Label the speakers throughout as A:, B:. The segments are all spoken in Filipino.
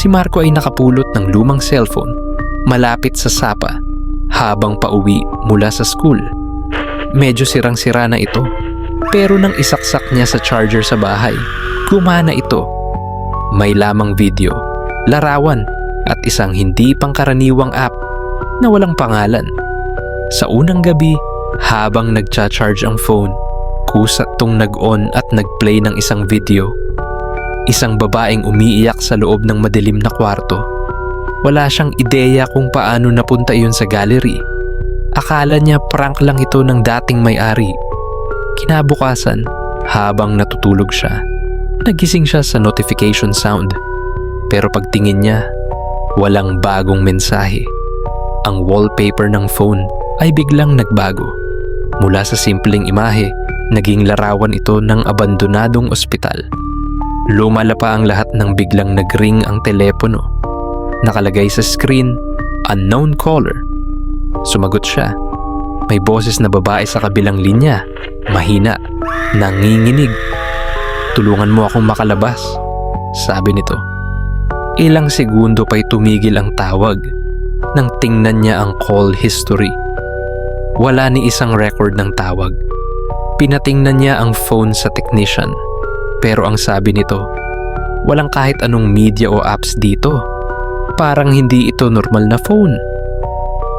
A: Si Marco ay nakapulot ng lumang cellphone malapit sa sapa habang pauwi mula sa school. Medyo sirang-sira na ito, pero nang isaksak niya sa charger sa bahay, gumana ito. May lamang video, larawan at isang hindi pangkaraniwang app na walang pangalan. Sa unang gabi, habang nagcha-charge ang phone, kusat tong nag-on at nag-play ng isang video. Isang babaeng umiiyak sa loob ng madilim na kwarto. Wala siyang ideya kung paano napunta iyon sa gallery. Akala niya prank lang ito ng dating may-ari. Kinabukasan, habang natutulog siya, nagising siya sa notification sound. Pero pagtingin niya, walang bagong mensahe. Ang wallpaper ng phone ay biglang nagbago. Mula sa simpleng imahe, naging larawan ito ng abandonadong ospital. Lumala pa ang lahat nang biglang nag-ring ang telepono. Nakalagay sa screen, unknown caller. Sumagot siya. May boses na babae sa kabilang linya. Mahina, nanginginig. "Tulungan mo akong makalabas," sabi nito. Ilang segundo pa'y tumigil ang tawag nang tingnan niya ang call history. Wala ni isang record ng tawag. Pinatingnan niya ang phone sa technician. Pero ang sabi nito, walang kahit anong media o apps dito. Parang hindi ito normal na phone.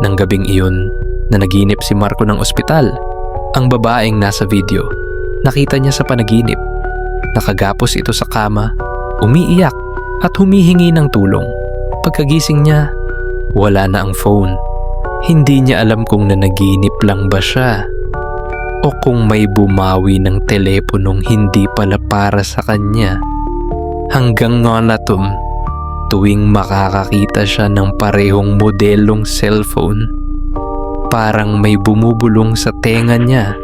A: Nang gabing iyon, na naginip si Marco ng ospital, ang babaeng nasa video, nakita niya sa panaginip. Nakagapos ito sa kama, umiiyak at humihingi ng tulong. Pagkagising niya, wala na ang phone. Hindi niya alam kung nanaginip lang ba siya o kung may bumawi ng teleponong hindi pala para sa kanya. Hanggang nga natum, tuwing makakakita siya ng parehong modelong cellphone, parang may bumubulong sa tenga niya